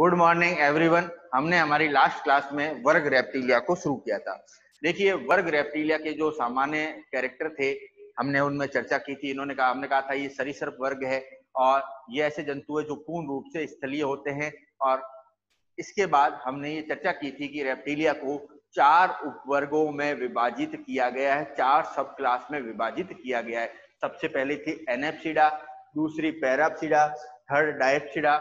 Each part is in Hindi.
Good morning everyone. हमने हमारी लास्ट क्लास में वर्ग रेप्टिलिया को शुरू किया था। देखिए, वर्ग रेप्टिलिया के जो सामान्य कैरेक्टर थे हमने उनमें चर्चा की थी। हमने कहा था ये सरीसृप वर्ग है और ये ऐसे जंतु है जो पूर्ण रूप से स्थलीय होते हैं। और इसके बाद हमने ये चर्चा की थी कि रेप्टिलिया को 4 उपवर्गों में विभाजित किया गया है, 4 सब क्लास में विभाजित किया गया है। सबसे पहले थी एनेप्सिडा, दूसरी पैराप्सिडा, थर्ड डायप्सिडा,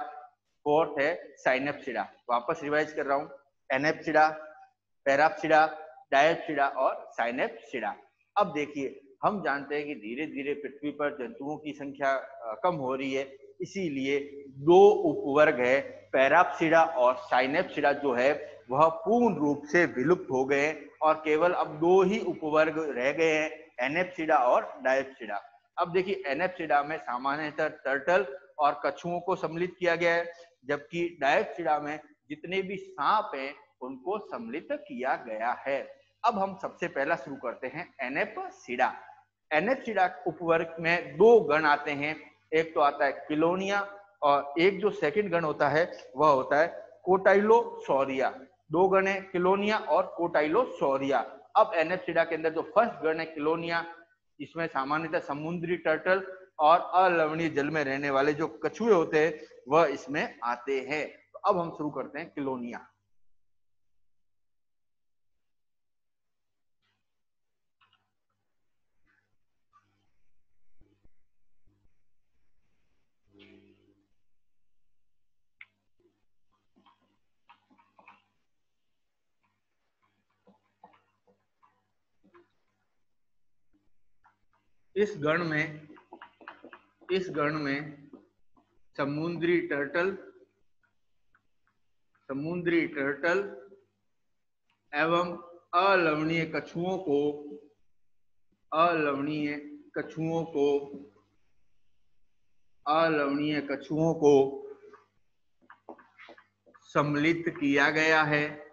फोर्थ है साइनेप्सिडा। वापस रिवाइज कर रहा हूं, एनेप्सिडा, पैराप्सिडा, डायप्सिडा और साइनेप्सिडा। अब देखिए, हम जानते हैं कि धीरे धीरे पृथ्वी पर जंतुओं की संख्या कम हो रही है, इसीलिए 2 उपवर्ग है पैराप्सिडा और साइनेप्सिडा जो है वह पूर्ण रूप से विलुप्त हो गए और केवल अब 2 ही उपवर्ग रह गए हैं, एनेप्सिडा और डायप्सिडा। अब देखिए, एनेप्सिडा में सामान्यतः टर्टल और कछुओं को सम्मिलित किया गया है, जबकि डायप्सिडा में जितने भी सांप हैं उनको सम्मिलित किया गया है। अब हम सबसे पहला शुरू करते हैं एनेप्सिडा। एनेप्सिडा उपवर्ग में 2 गण आते हैं, एक तो आता है किलोनिया और एक जो सेकंड गण होता है वह होता है कोटाइलोसौरिया। 2 गण है, किलोनिया और कोटाइलोसौरिया। अब एनेप्सिडा के अंदर जो फर्स्ट गण है किलोनिया, इसमें सामान्यतः समुद्री टर्टल और अलवणीय जल में रहने वाले जो कछुए होते हैं वह इसमें आते हैं। तो अब हम शुरू करते हैं किलोनिया। इस गण में समुद्री टर्टल एवं अलवणीय कछुओं को सम्मिलित किया गया है।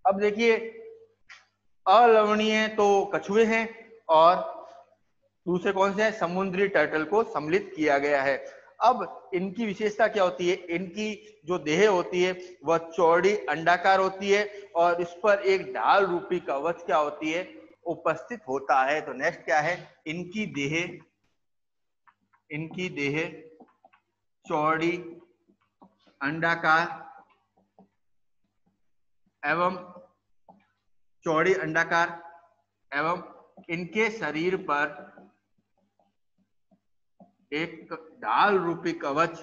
अब देखिए, अलवणीय तो कछुए हैं और दूसरे कौन से हैं, समुद्री टर्टल को सम्मिलित किया गया है। अब इनकी विशेषता क्या होती है, इनकी जो देह होती है वह चौड़ी अंडाकार होती है और इस पर एक ढाल रूपी कवच क्या होती है, उपस्थित होता है। तो नेक्स्ट क्या है, इनकी देह चौड़ी अंडाकार एवं इनके शरीर पर एक ढाल रूपी कवच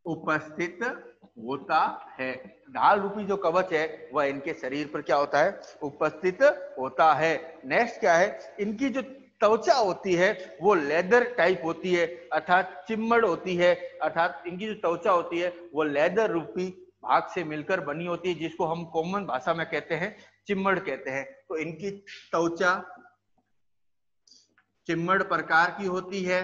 उपस्थित होता है। ढाल रूपी जो कवच है वह इनके शरीर पर क्या होता है, उपस्थित होता है। नेक्स्ट क्या है, इनकी जो त्वचा होती है वो लेदर टाइप होती है, अर्थात चिम्मड़ होती है। अर्थात इनकी जो त्वचा होती है वो लेदर रूपी भाग से मिलकर बनी होती है, जिसको हम कॉमन भाषा में कहते हैं चिम्मड़ कहते हैं। तो इनकी त्वचा चिम्मड़ प्रकार की होती है।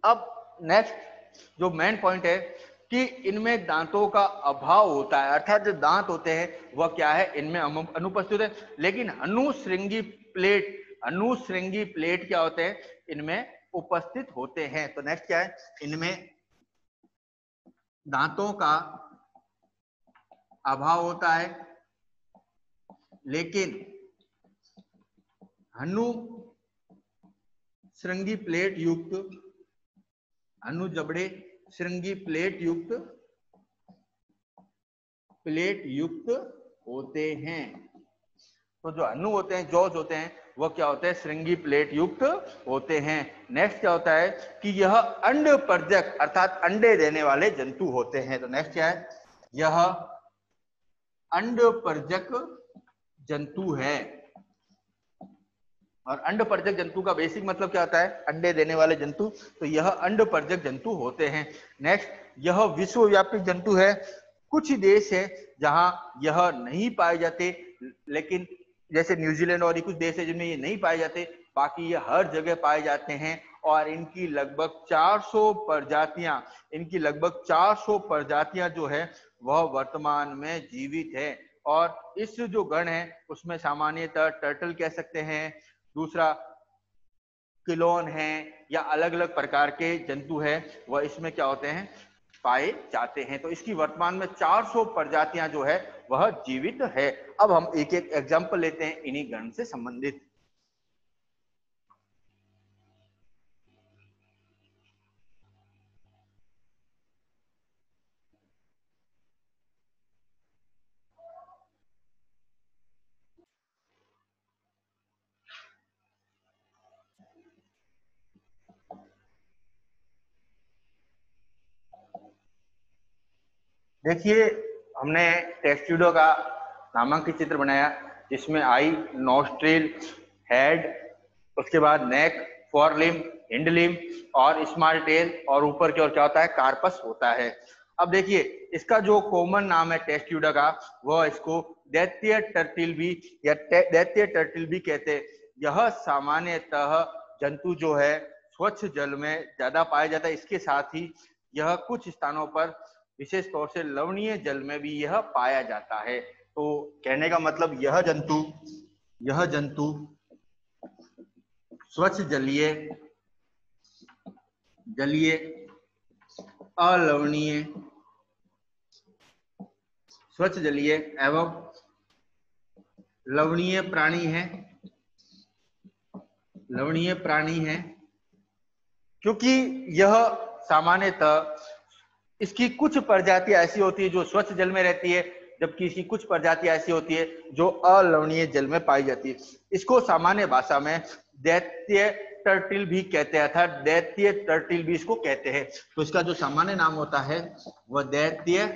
अब नेक्स्ट जो मेन पॉइंट है कि इनमें दांतों का अभाव होता है, अर्थात जो दांत होते हैं वह क्या है, इनमें अनुपस्थित है। लेकिन अनुश्रृंगी प्लेट क्या होते हैं, इनमें उपस्थित होते हैं। तो नेक्स्ट क्या है, इनमें दांतों का अभाव होता है, लेकिन अनुजबड़े श्रृंगी प्लेट युक्त होते हैं। तो जो अनु होते हैं, जॉज होते हैं, वो क्या होते हैं, श्रृंगी प्लेट युक्त होते हैं। नेक्स्ट क्या होता है कि यह अंड परजक अर्थात अंडे देने वाले जंतु होते हैं। तो नेक्स्ट क्या है, यह अंड परजक जंतु है। और अंड परजक जंतु का बेसिक मतलब क्या होता है, अंडे देने वाले जंतु। तो यह अंड परजक जंतु होते हैं। नेक्स्ट, यह विश्वव्यापी जंतु है। कुछ देश है जहां यह नहीं पाए जाते, लेकिन जैसे न्यूजीलैंड और कुछ देश है जिनमें ये नहीं पाए जाते, बाकी ये हर जगह पाए जाते हैं और इनकी लगभग 400 प्रजातियां जो है वह वर्तमान में जीवित है। और इस जो गण है उसमें सामान्यतः टर्टल कह सकते हैं, दूसरा क्लोन है या अलग अलग प्रकार के जंतु है वह इसमें क्या होते हैं, पाए जाते हैं। तो इसकी वर्तमान में 400 प्रजातियां जो है वह जीवित है। अब हम एक एक एग्जांपल लेते हैं इन्हीं गण से संबंधित। देखिए, हमने टेक्सट्यूडो का नामांकित चित्र बनाया जिसमें आई, नोस्ट्रिल, हेड, उसके बाद नेक, फोरलिम, हिंडलिम और स्मॉल टेल, और ऊपर की ओर क्या होता है, कार्पस होता है। अब देखिए, इसका जो कॉमन नाम है टेक्सट्यूडा का, वह इसको दैत्य टर्टिल भी या दैत्य टर्टिल भी कहते हैं। यह सामान्यतः जंतु जो है स्वच्छ जल में ज्यादा पाया जाता है। इसके साथ ही यह कुछ स्थानों पर विशेष तौर से लवणीय जल में भी यह पाया जाता है। तो कहने का मतलब यह जंतु स्वच्छ जलीय अलवणीय स्वच्छ जलीय एवं लवणीय प्राणी है, क्योंकि यह सामान्यतः इसकी कुछ प्रजातियां ऐसी होती है जो स्वच्छ जल में रहती है, जबकि इसकी कुछ प्रजातियां ऐसी होती है जो अलवणीय जल में पाई जाती है। इसको सामान्य भाषा में दैत्य टर्टिल भी कहते हैं, अर्थात दैत्य टर्टिल भी इसको कहते हैं। तो इसका जो सामान्य नाम होता है वह दैत्य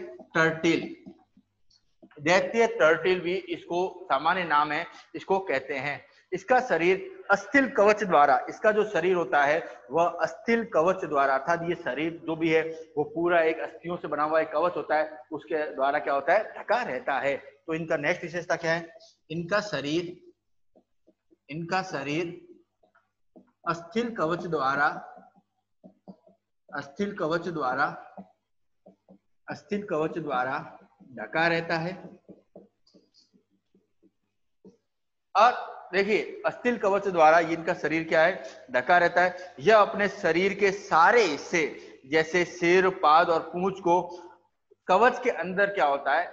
टर्टिल भी इसको सामान्य नाम है, इसको कहते हैं। इसका शरीर अस्थिल कवच द्वारा, इसका जो शरीर होता है वह अस्थिल कवच द्वारा, अर्थात ये शरीर जो भी है वो पूरा एक अस्थियों से बना हुआ एक कवच होता है, उसके द्वारा क्या होता है, ढका रहता है। तो इनका नेक्स्ट विशेषता क्या है, इनका शरीर अस्थिल कवच द्वारा ढका रहता है। और देखिए, अस्थिल कवच द्वारा इनका शरीर क्या है, ढका रहता है। यह अपने शरीर के सारे हिस्से जैसे सिर, पाद और पूंछ को कवच के अंदर क्या होता है,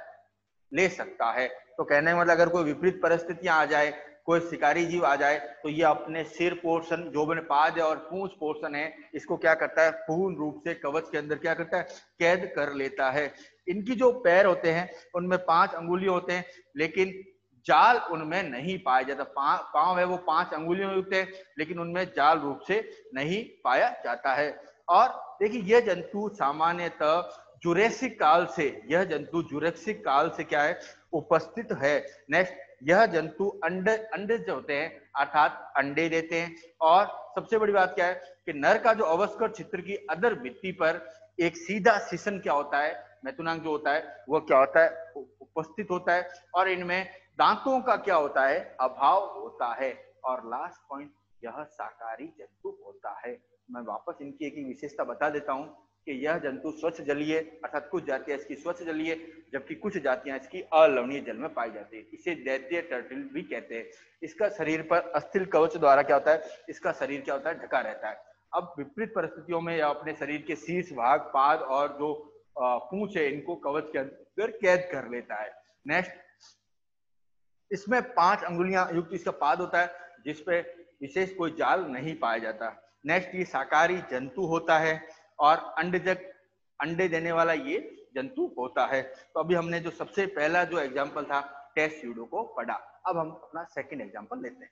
ले सकता है। तो कहने का मतलब अगर कोई विपरीत परिस्थितियां आ जाए, कोई शिकारी जीव आ जाए, तो ये अपने सिर पोर्शन, जो बने पाद और पूंछ पोर्शन है, इसको क्या करता है, पूर्ण रूप से कवच के अंदर क्या करता है, कैद कर लेता है। इनकी जो पैर होते हैं उनमें 5 अंगुली होते हैं, लेकिन जाल उनमें नहीं पाया जाता। पांव है वो 5 अंगुलियों युक्त है, लेकिन उनमें जाल रूप से नहीं पाया जाता है। और देखिए, यह जंतु सामान्यतः जुरेसिक काल से क्या है, उपस्थित है। नेक्स्ट, यह जंतु अंडे जो होते हैं अर्थात अंडे देते हैं। और सबसे बड़ी बात क्या है कि नर का जो अवस्कर छिद्र की अदर भित्ति पर एक सीधा शिशन क्या होता है, मैथुनांग जो होता है वो क्या होता है, उपस्थित होता है। और इनमें दांतों का क्या होता है, अभाव होता है। और लास्ट पॉइंट, यह शाकाहारी जंतु होता है। मैं वापस इनकी एक विशेषता बता देता हूं कि यह जंतु स्वच्छ जलीय, अर्थात कुछ जातियां इसकी स्वच्छ जलीय जबकि कुछ जातियां इसकी अलवणीय जल में पाई जाती है। इसे दैत्य टर्टिल भी कहते हैं। इसका शरीर पर अस्थिल कवच द्वारा क्या होता है, इसका शरीर क्या होता है, ढका रहता है। अब विपरीत परिस्थितियों में यह अपने शरीर के शीर्ष भाग, पाद और जो पूंछ है, इनको कवच के अंदर कैद कर लेता है। नेक्स्ट, इसमें 5 अंगुलियां युक्त इसका पाद होता है, जिसपे विशेष कोई जाल नहीं पाया जाता। नेक्स्ट, ये शाकाहारी जंतु होता है और अंडे देने वाला ये जंतु होता है। तो अभी हमने जो सबसे पहला जो एग्जाम्पल था टेस्ट्यूडो को पढ़ा। अब हम अपना सेकंड एग्जाम्पल लेते हैं।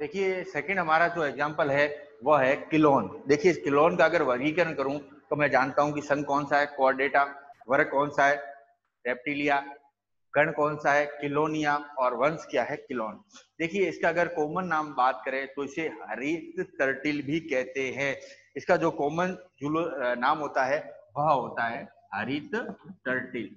देखिए, सेकंड हमारा जो एग्जाम्पल है वह है क्लोन। देखिए, इस क्लोन का अगर वर्गीकरण करूं तो मैं जानता हूं कि संघ कौन सा है, कॉर्डेटा, वर्ग कौन सा है, रेप्टिलिया, गण कौन सा है? किलोनिया। और वंश क्या है? किलोन। देखिए इसका अगर कॉमन नाम बात करें तो इसे हरित टर्टिल भी कहते हैं। इसका जो कॉमन नाम होता है वह होता है हरित टर्टिल।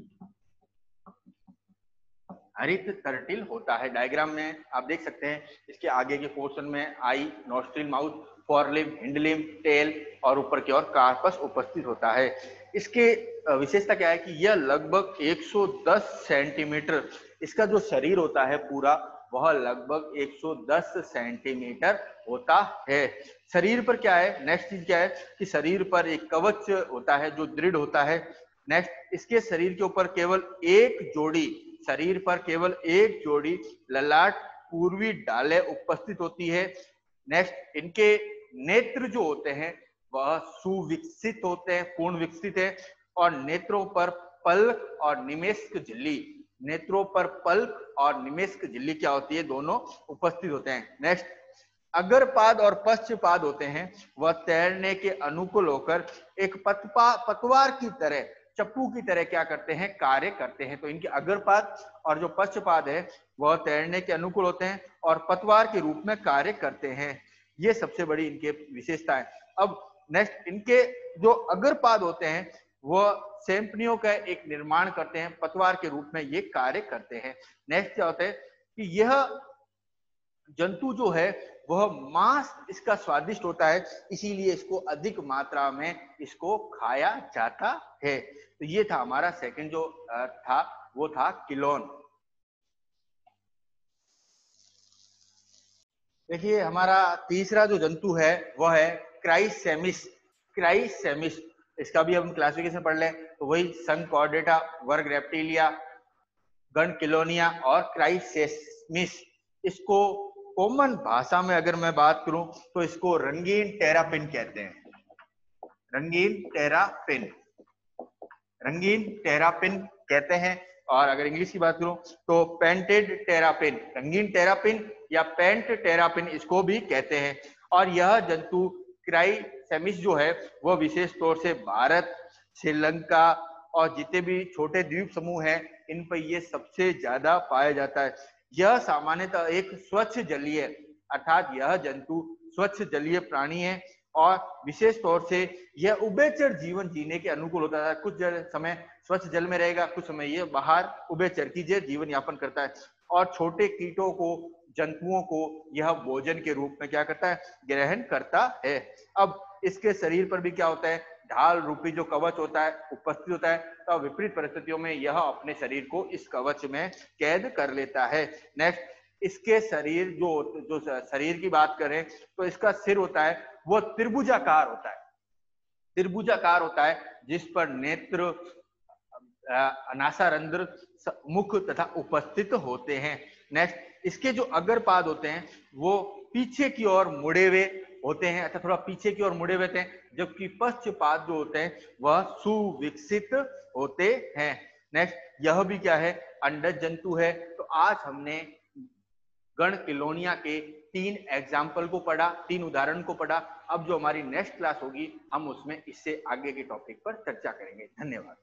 हरित टर्टिल होता है। डायग्राम में आप देख सकते हैं इसके आगे के पोर्शन में आई, नोस्ट्रिल, माउथ, फोरलिम्ब, हिंडलिम्ब, टेल और ऊपर की ओर कार्पस उपस्थित होता है। इसके विशेषता क्या है कि यह लगभग 110 सेंटीमीटर, इसका जो शरीर होता है पूरा वह लगभग 110 सेंटीमीटर होता है। शरीर पर क्या है, नेक्स्ट चीज क्या है कि शरीर पर एक कवच होता है जो दृढ़ होता है। नेक्स्ट, इसके शरीर के ऊपर केवल एक जोड़ी, शरीर पर केवल एक जोड़ी ललाट पूर्वी डाले उपस्थित होती है। नेक्स्ट, इनके नेत्र जो होते हैं वह सुविकसित होते हैं, पूर्ण विकसित है। और नेत्रों पर पल्क और निमेष्क झिल्ली, नेत्रों पर पल्क और निमेष्क झिल्ली क्या होती है, दोनों उपस्थित होते हैं। नेक्स्ट, अग्रपाद और पश्चपाद होते हैं वह तैरने के अनुकूल होकर एक पतवार की तरह, चप्पू की तरह क्या करते हैं, कार्य करते हैं। तो इनके अग्रपाद और जो पश्चपाद है वह तैरने के अनुकूल होते हैं और पतवार के रूप में कार्य करते हैं। ये सबसे बड़ी इनके विशेषता है। अब नेक्स्ट, इनके जो अग्रपाद होते हैं वह सेम्पनियों का एक निर्माण करते हैं, पतवार के रूप में ये कार्य करते हैं। नेक्स्ट क्या होता है कि यह जंतु जो है वह मांस इसका स्वादिष्ट होता है, इसीलिए इसको अधिक मात्रा में इसको खाया जाता है। तो ये था हमारा सेकंड जो था वो था किलोन। देखिए हमारा तीसरा जो जंतु है वह है क्राइसेमिस। क्राइसेमिस, इसका भी हम क्लासिफिकेशन पढ़ लें तो वही संघ कॉर्डेटा, वर्ग रेप्टिलिया, गण किलोनिया और क्राइसेमिस। इसको कॉमन भाषा में अगर मैं बात करूं तो इसको रंगीन टेरापिन कहते हैं। रंगीन टेरापिन, रंगीन टेरापिन कहते हैं। और अगर इंग्लिश की बात करूं तो पेंटेड टेरापिन, रंगीन टेरापिन या पेंट टेरापिन इसको भी कहते हैं। और यह जंतु क्राइसेमिस जो है वह विशेष तौर से भारत, श्रीलंका और जितने भी छोटे द्वीप समूह हैं इन पर यह सबसे ज्यादा पाया जाता है। यह सामान्यतः एक स्वच्छ जलीय, अर्थात यह जंतु स्वच्छ जलीय प्राणी है और विशेष तौर से यह उभयचर जीवन जीने के अनुकूल होता है। कुछ समय स्वच्छ जल में रहेगा, कुछ समय यह बाहर उभयचर की जीवन यापन करता है और छोटे कीटों को, जंतुओं को यह भोजन के रूप में क्या करता है, ग्रहण करता है। अब इसके शरीर पर भी क्या होता है, ढाल रूपी जो कवच होता है उपस्थित होता है। तो विपरीत परिस्थितियों में यह अपने शरीर को इस कवच में कैद कर लेता है। नेक्स्ट, इसके शरीर जो शरीर की बात करें तो इसका सिर होता है वो त्रिभुजाकार होता है, त्रिभुजाकार होता है जिस पर नेत्र, नासारंध्र, मुख तथा उपस्थित होते हैं। नेक्स्ट, इसके जो अग्रपाद होते हैं वो पीछे की ओर मुड़े हुए होते हैं, अच्छा थोड़ा पीछे की ओर मुड़े हुए होते हैं, जबकि पश्चपाद जो होते हैं वह सुविकसित होते हैं। नेक्स्ट, यह भी क्या है, अंडज जंतु है। तो आज हमने गण किलोनिया के 3 एग्जाम्पल को पढ़ा, 3 उदाहरण को पढ़ा। अब जो हमारी नेक्स्ट क्लास होगी हम उसमें इससे आगे के टॉपिक पर चर्चा करेंगे। धन्यवाद।